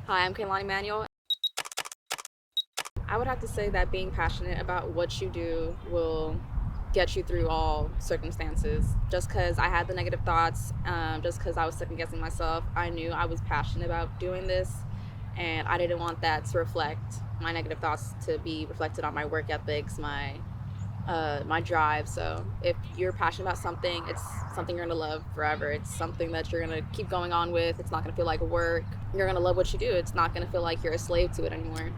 Hi, I'm Kaelani Manuel. I would have to say that being passionate about what you do will get you through all circumstances. Just because I had the negative thoughts, just because I was second guessing myself, I knew I was passionate about doing this, and I didn't want that to reflect my negative thoughts to be reflected on my work ethics, my drive. So if you're passionate about something, it's something you're gonna love forever. It's something that you're gonna keep going on with. It's not gonna feel like work. You're gonna love what you do. It's not gonna feel like you're a slave to it anymore.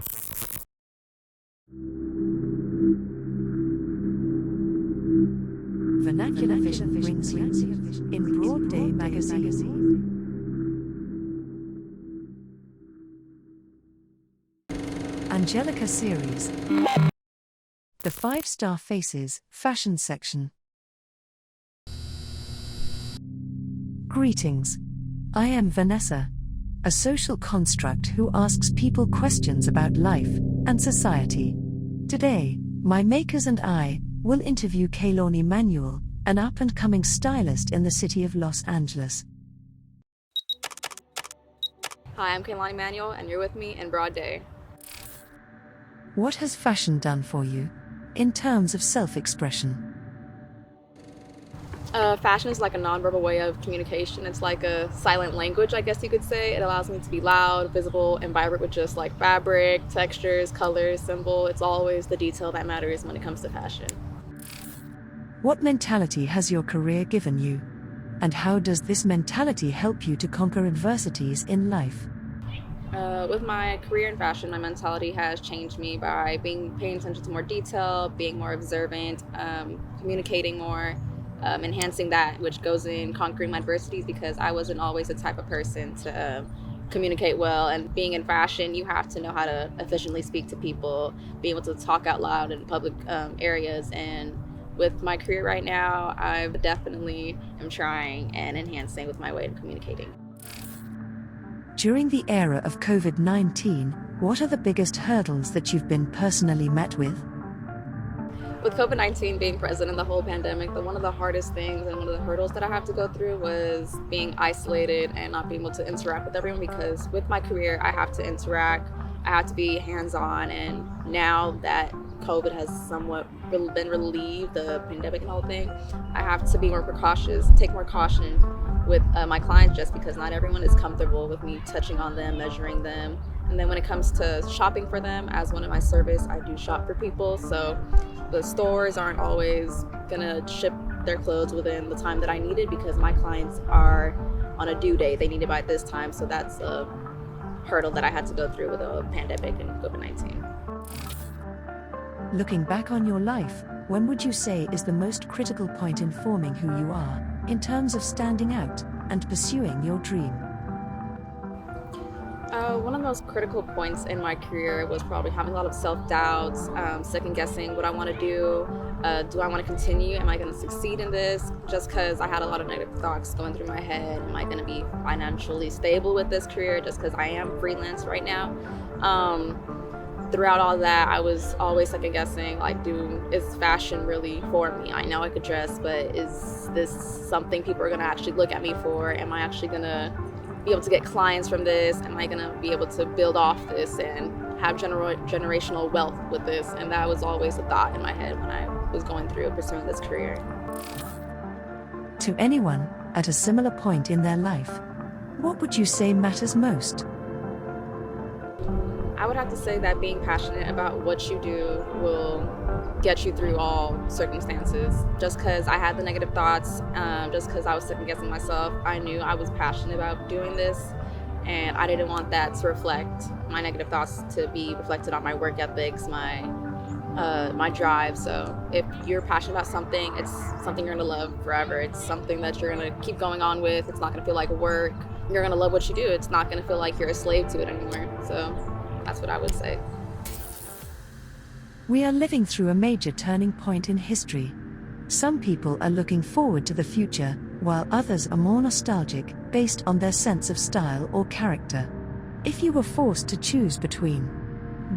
Vernacular Vision brings you in Broad Day magazine. Angelica series. The 5-star faces fashion section. Greetings. I am Vanessa, a social construct who asks people questions about life and society. Today, my makers and I will interview Kaelani Manuel, an up-and-coming stylist in the city of Los Angeles. Hi, I'm Kaelani Manuel, and you're with me in Broad Day. What has fashion done for you, in terms of self-expression? Fashion is like a nonverbal way of communication. It's like a silent language, I guess you could say. It allows me to be loud, visible, and vibrant with just like fabric, textures, colors, symbol. It's always the detail that matters when it comes to fashion. What mentality has your career given you? And how does this mentality help you to conquer adversities in life? With my career in fashion, my mentality has changed me by paying attention to more detail, being more observant, communicating more, enhancing that, which goes in conquering my adversities, because I wasn't always the type of person to communicate well. And being in fashion, you have to know how to efficiently speak to people, be able to talk out loud in public areas. And with my career right now, I definitely am trying and enhancing with my way of communicating. During the era of COVID-19, what are the biggest hurdles that you've been personally met with? With COVID-19 being present in the whole pandemic, one of the hardest things and one of the hurdles that I have to go through was being isolated and not being able to interact with everyone, because with my career, I have to interact, I have to be hands-on, and now that COVID has somewhat been relieved, the pandemic and all thing, I have to be more precautious, take more caution with my clients, just because not everyone is comfortable with me touching on them, measuring them. And then when it comes to shopping for them, as one of my service, I do shop for people, so the stores aren't always gonna ship their clothes within the time that I needed, because my clients are on a due date. They need it by this time, so that's a hurdle that I had to go through with the pandemic and COVID-19. Looking back on your life, when would you say is the most critical point in forming who you are, in terms of standing out and pursuing your dream? One of the most critical points in my career was probably having a lot of self-doubts, second guessing what I want to do. Do I want to continue? Am I going to succeed in this? Just because I had a lot of negative thoughts going through my head. Am I going to be financially stable with this career? Just because I am freelance right now. Throughout all that, I was always second guessing, like, is fashion really for me? I know I could dress, but is this something people are going to actually look at me for? Am I actually going to be able to get clients from this? Am I going to be able to build off this and have generational wealth with this? And that was always a thought in my head when I was going through pursuing this career. To anyone at a similar point in their life, what would you say matters most? I would have to say that being passionate about what you do will get you through all circumstances. Just because I had the negative thoughts, just because I was second guessing myself, I knew I was passionate about doing this, and I didn't want that to reflect my negative thoughts to be reflected on my work ethics, my drive. So if you're passionate about something, it's something you're gonna love forever. It's something that you're gonna keep going on with. It's not gonna feel like work. You're gonna love what you do. It's not gonna feel like you're a slave to it anymore. So that's what I would say. We are living through a major turning point in history. Some people are looking forward to the future, while others are more nostalgic, based on their sense of style or character. If you were forced to choose between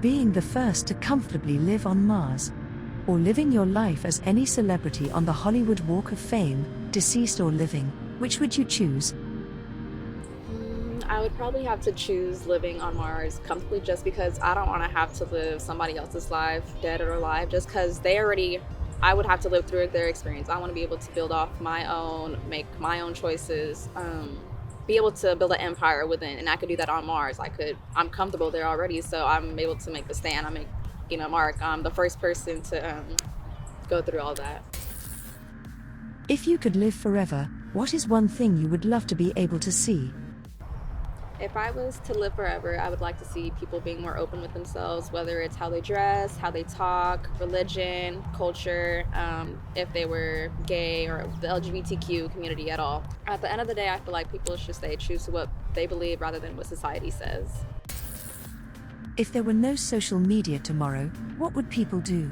being the first to comfortably live on Mars, or living your life as any celebrity on the Hollywood Walk of Fame, deceased or living, which would you choose? I would probably have to choose living on Mars comfortably just because I don't want to have to live somebody else's life, dead or alive, just because I would have to live through their experience. I want to be able to build off my own, make my own choices, be able to build an empire within, and I could do that on Mars. I'm comfortable there already, so I'm able to make the stand. I make, mark. I'm the first person to go through all that. If you could live forever, what is one thing you would love to be able to see? If I was to live forever, I would like to see people being more open with themselves, whether it's how they dress, how they talk, religion, culture, if they were gay or the LGBTQ community at all. At the end of the day, I feel like people should stay true to what they believe rather than what society says. If there were no social media tomorrow, what would people do?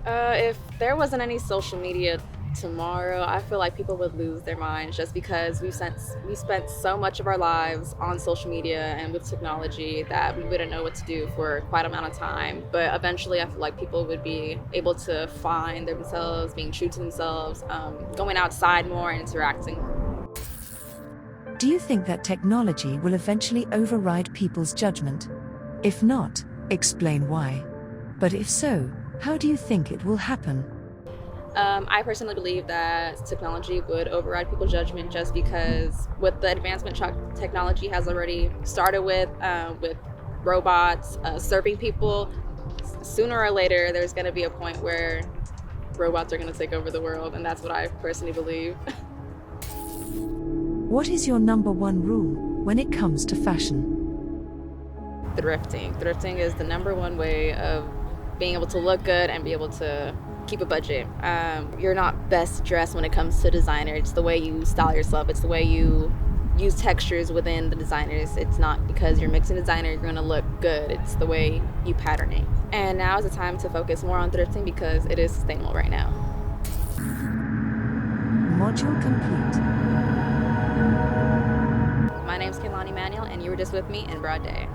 If there wasn't any social media tomorrow, I feel like people would lose their minds just because we spent so much of our lives on social media and with technology that we wouldn't know what to do for quite an amount of time. But eventually I feel like people would be able to find themselves, being true to themselves, going outside more and interacting. Do you think that technology will eventually override people's judgment? If not, explain why. But if so, how do you think it will happen? I personally believe that technology would override people's judgment just because with the advancement technology has already started with robots serving people, sooner or later there's going to be a point where robots are going to take over the world, and that's what I personally believe. What is your number one rule when it comes to fashion? Thrifting. Thrifting is the number one way of being able to look good and be able to keep a budget. You're not best dressed when it comes to designer. It's the way you style yourself. It's the way you use textures within the designers. It's not because you're mixing designer, you're gonna look good. It's the way you pattern it. And now is the time to focus more on thrifting because it is sustainable right now. Module complete. My name's Kaelani Manuel, and you were just with me in Broad Day.